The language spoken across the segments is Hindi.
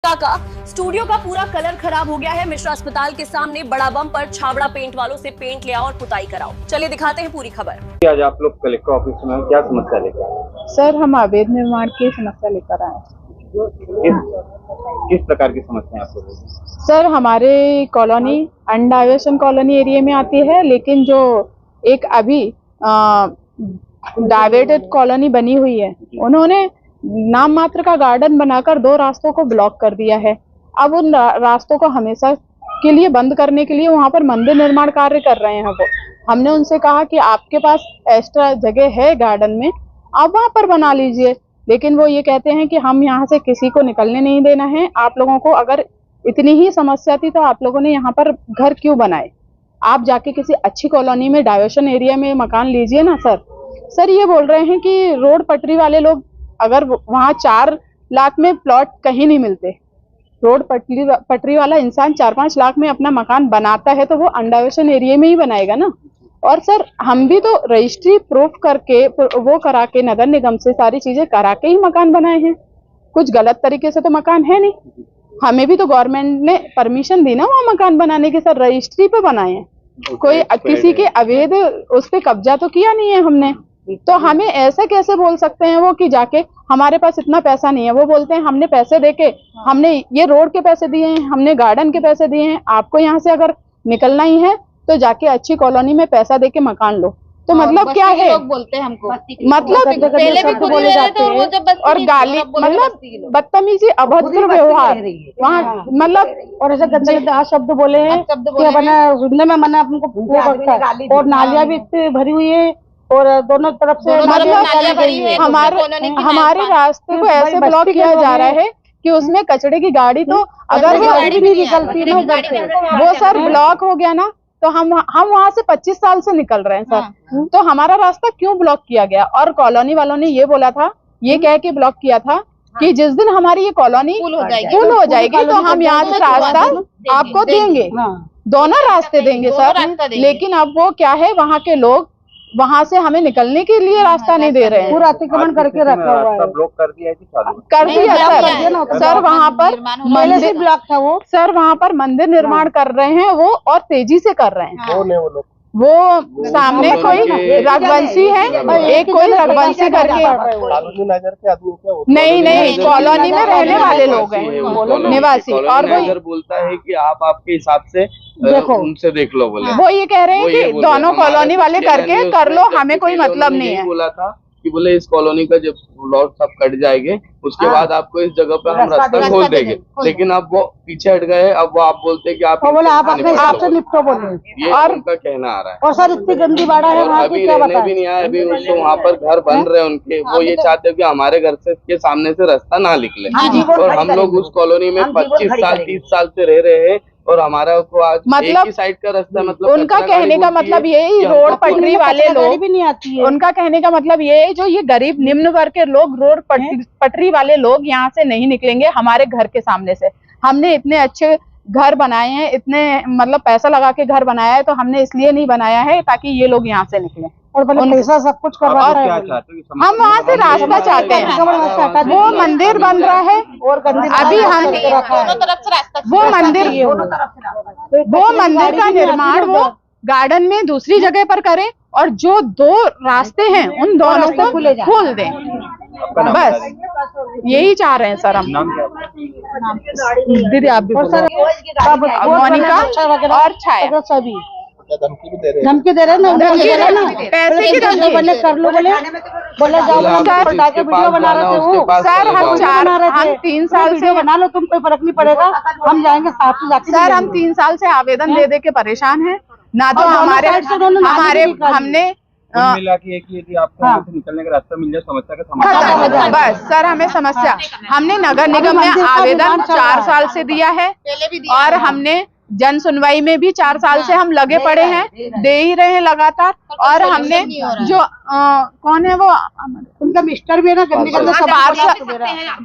का स्टूडियो का पूरा कलर खराब हो गया है। मिश्रा अस्पताल के सामने बड़ा बम पर छाबड़ा पेंट वालों से पेंट ले आओ और पुताई कराओ। चलिए दिखाते हैं पूरी खबर। आज आप लोग कलेक्टर ऑफिस में क्या समस्या लेकर आए? सर, हम अवैध निर्माण की समस्या लेकर आए। किस प्रकार की समस्या आप लोगों की? सर, हमारे कॉलोनी अनडाइवर्शन कॉलोनी एरिया में आती है, लेकिन जो एक अभी डाइवर्टेड कॉलोनी बनी हुई है, उन्होंने नाम मात्र का गार्डन बनाकर 2 रास्तों को ब्लॉक कर दिया है। अब उन रास्तों को हमेशा के लिए बंद करने के लिए वहां पर मंदिर निर्माण कार्य कर रहे हैं। वो हमने उनसे कहा कि आपके पास एक्स्ट्रा जगह है गार्डन में, आप वहां पर बना लीजिए, लेकिन वो ये कहते हैं कि हम यहाँ से किसी को निकलने नहीं देना है। आप लोगों को अगर इतनी ही समस्या थी तो आप लोगों ने यहाँ पर घर क्यों बनाए? आप जाके किसी अच्छी कॉलोनी में डाइवर्शन एरिया में मकान लीजिए ना। सर ये बोल रहे हैं कि रोड पटरी वाले लोग, अगर वहाँ 4 लाख में प्लॉट कहीं नहीं मिलते, रोड पटरी वाला इंसान 4-5 लाख में अपना मकान बनाता है तो वो अनडाइवर्शन एरिया में ही बनाएगा ना। और सर, हम भी तो रजिस्ट्री प्रूफ करके वो करा के नगर निगम से सारी चीजें करा के ही मकान बनाए हैं। कुछ गलत तरीके से तो मकान है नहीं। हमें भी तो गवर्नमेंट ने परमिशन दी ना वहाँ मकान बनाने की। सर, रजिस्ट्री पे बनाए हैं, कोई किसी के अवैध उस पे कब्जा तो किया नहीं है हमने। तो हमें ऐसा कैसे बोल सकते हैं वो कि जाके हमारे पास इतना पैसा नहीं है? वो बोलते हैं हमने पैसे देके, हमने ये रोड के पैसे दिए हैं, हमने गार्डन के पैसे दिए हैं, आपको यहाँ से अगर निकलना ही है तो जाके अच्छी कॉलोनी में पैसा देके मकान लो। तो मतलब क्या है? लोग बोलते हैं हमको, मतलब पहले भी बोले जाते हैं और गाली, मतलब बदतमीजी, अभद्र व्यवहार वहाँ, मतलब और ऐसे गंदे गंदे शब्द बोले हैं कि सुनने में मन हमको। और नालियां भी इतनी भरी हुई है और दोनों तरफ से, मतलब हमारे रास्ते को ऐसे ब्लॉक किया जा रहा है कि उसमें कचड़े की गाड़ी तो अगर गाड़ी भी निकलती ना, वो सर ब्लॉक हो गया ना तो हम वहां से 25 साल से निकल रहे हैं सर। तो हमारा रास्ता क्यों ब्लॉक किया गया? और कॉलोनी वालों ने ये बोला था, ये कह के ब्लॉक किया था कि जिस दिन हमारी ये कॉलोनी फुल हो जाएगी तो हम यहाँ से रास्ता आपको देंगे, दोनों रास्ते देंगे सर। लेकिन अब वो क्या है, वहाँ के लोग वहां से हमें निकलने के लिए रास्ता नहीं दे रहे हैं। पूरा अतिक्रमण करके रखा हुआ है। ब्लॉक कर दिया है कि चालू कर दिया सर। वहाँ पर मंदिर ब्लॉक था वो सर, वहाँ पर मंदिर निर्माण कर रहे हैं वो, और तेजी से कर रहे हैं। वो सामने कोई रघुवंशी है, एक कोई रघुवंशी करके, नहीं कॉलोनी में रहने वाले लोग हैं निवासी। और वो बोलता है कि आप आपके हिसाब से देखो, उनसे देख लो बोले। वो ये कह रहे हैं कि दोनों कॉलोनी वाले करके कर लो, हमें कोई मतलब नहीं है। बोला था कि बोले इस कॉलोनी का जब प्लॉट सब कट जाएंगे उसके बाद आपको इस जगह पे हम रास्ता खोल देंगे, लेकिन अब वो पीछे हट गए। अब वो आप बोलते हैं कि आप बोले आप अपने हिसाब से निपटो बोले, ये और उनका कहना आ रहा है। और सर इतनी गंदी बाड़ा है वहाँ की, अभी क्या रहने बताएं? भी नहीं आए, अभी उनको वहाँ पर घर बन रहे हैं उनके। वो ये चाहते हैं कि हमारे घर से के सामने से रास्ता ना निकले, और हम लोग उस कॉलोनी में 25 साल 30 साल से रह रहे हैं और हमारा को आज मतलब एक ही साइड का रास्ता, मतलब उनका कहने का मतलब यही, रोड पटरी वाले लोग भी नहीं आती है। उनका कहने का मतलब ये है, जो ये गरीब निम्न वर्ग के लोग, रोड पटरी वाले लोग यहाँ से नहीं निकलेंगे हमारे घर के सामने से। हमने इतने अच्छे घर बनाए हैं, इतने मतलब पैसा लगा के घर बनाया है, तो हमने इसलिए नहीं बनाया है ताकि ये लोग यहाँ से निकले। और पैसा सब कुछ कर रहा है। हम वहाँ से रास्ता चाहते हैं। वो मंदिर बन रहा है और अभी हम दोनों तरफ से रास्ता, वो मंदिर का निर्माण वो गार्डन में दूसरी जगह पर करें, और जो 2 रास्ते हैं उन दोनों को खोल दें। बस यही चाह रहे हैं सर हम। दीदी आप भी, मोनिका और छाया सभी धमकी दे रहे ना, पैसे की धमकी कर लो बोले जाओ वीडियो बना रहे थे वो सर। हम 3 साल से बना लो, तुम कोई फर्क नहीं पड़ेगा, हम जाएंगे साथ में जाके। सर, हम 3 साल से आवेदन दे के परेशान हैं ना, तो हमने मिला कि एक ये कि आपको यहाँ से निकलने का रास्ता मिल जाए, समस्या का समाधान। बस सर, हमें समस्या, हमने नगर निगम में आवेदन 4 साल से दिया है, और हमने जन सुनवाई में भी 4 साल से हम लगे पड़े हैं, दे ही रहे हैं लगातार। और हमने जो कौन है वो, उनका मिस्टर भी है ना,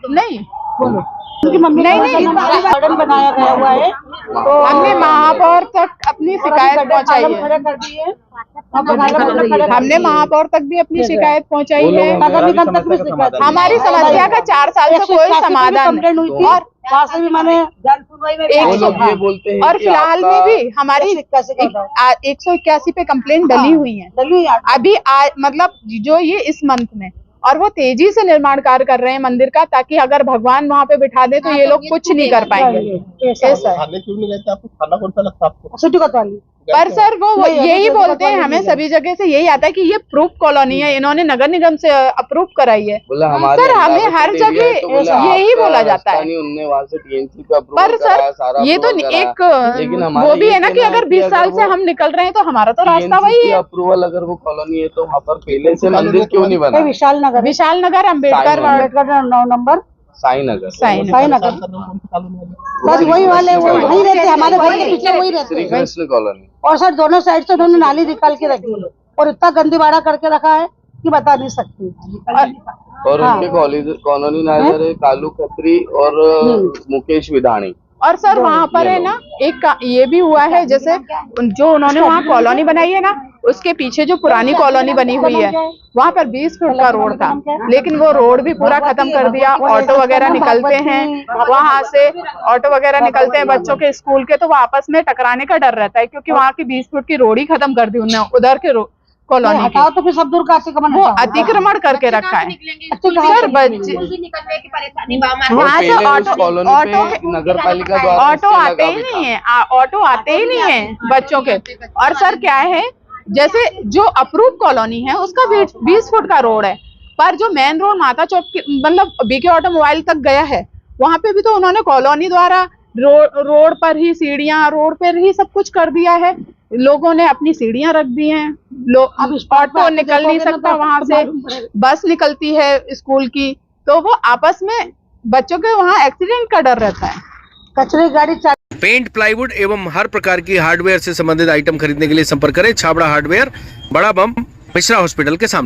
नहीं बोलो, नहीं गार्डन बनाया गया हुआ है, तो हमने महापौर तक अपनी शिकायत पहुंचाई है। खड़े कर दिए। हमने महापौर तक भी अपनी शिकायत पहुंचाई वो लोग है। नगर निगम तक भी शिकायत है। हमारी समस्या का 4 साल से कोई समाधान कंप्लेंट हुई नहीं। थी, और वहाँ से भी मैंने वो लोग ये बोलते हैं और कि फिलहाल में आपका- भी हमारी 181 पे कंप्लेंट डली हुई है अभी मतलब जो ये इस मंथ में, और वो तेजी से निर्माण कार्य कर रहे हैं मंदिर का, ताकि अगर भगवान वहाँ पे बिठा दे तो ये लोग कुछ नहीं कर पाएंगे। ऐसा है। थाने क्यों नहीं रहते आपको? थाना कौन सा लगता है आपको? सिटी कोतवाली। पर सर वो नहीं, यही अभी बोलते हैं, कोई हमें नहीं सभी जगह से यही आता है कि ये प्रूफ कॉलोनी है, इन्होंने नगर निगम से अप्रूव कराई है। बोला हमारे सर, हमें अंदाजे हर से एरिया है, जगह तो बोला यही आपका बोला जाता है। रास्ता नहीं, उनने वहाँ से टीएमसी का पर अप्रूवल सर कराया, सारा ये तो approval एक कराया। लेकिन हमारा वो भी ये है ना कि कहना है अगर 20 साल से वो हम निकल रहे हैं तो हमारा तो रास्ता TNC वही की है। अप्रूवल अगर वो कॉलोनी है तो वहाँ पर पहले से मंदिर क्यों नहीं बना? Vishal Nagar, Vishal Nagar Ambedkar Sai ward, Ambedkar 9 number, Sai Nagar, Sai Sai Nagar. बस वही वाले वही रहते, हमारे घर के पीछे वही रहते श्री हैं। कृष्ण कॉलोनी। और सर दोनों साइड से उन्होंने नाली निकाल के रखी है और इतना गंदी बाड़ा करके रखा है कि बता नहीं सकती। और उनके कॉलोनी नाजर है कालू खत्री और मुकेश विधानी। और सर वहाँ पर है ना ये भी हुआ है, जैसे जो उन्होंने वहाँ कॉलोनी बनाई है ना, उसके पीछे जो पुरानी कॉलोनी बनी हुई है वहाँ पर 20 फुट का रोड था, लेकिन वो रोड भी पूरा खत्म कर दिया। ऑटो वगैरह निकलते हैं वहाँ से, ऑटो वगैरह निकलते हैं बच्चों के स्कूल के, तो वो आपस में टकराने का डर रहता है, क्योंकि वहाँ की 20 फुट की रोड ही खत्म कर दी उन्होंने उधर के कॉलोनी की। हटाओ तो फिर सब दूर का अतिक्रमण वो हटाओ। अतिक्रमण करके रखा है। सर बच्चे वहाँ से ऑटो नगर पालिका द्वारा ऑटो आते ही नहीं है, ऑटो आते ही नहीं है बच्चों के। और सर क्या है, जैसे जो अप्रूव कॉलोनी है उसका 20 फुट का रोड है, पर जो मेन रोड माता चौक मतलब बीके ऑटोमोबाइल तक गया है, वहां पे भी तो उन्होंने कॉलोनी द्वारा रोड पर ही सीढ़ियां, रोड पर ही सब कुछ कर दिया है। लोगों ने अपनी सीढ़ियां रख दी हैं, अब ऑटो निकल नहीं सकता वहां से, बस निकलती है स्कूल की, तो वो आपस में बच्चों के वहाँ एक्सीडेंट का डर रहता है। कचरे की गाड़ी पेंट, प्लाईवुड एवं हर प्रकार की हार्डवेयर से संबंधित आइटम खरीदने के लिए संपर्क करें छाबड़ा हार्डवेयर, बड़ा बम, मिश्रा हॉस्पिटल के सामने।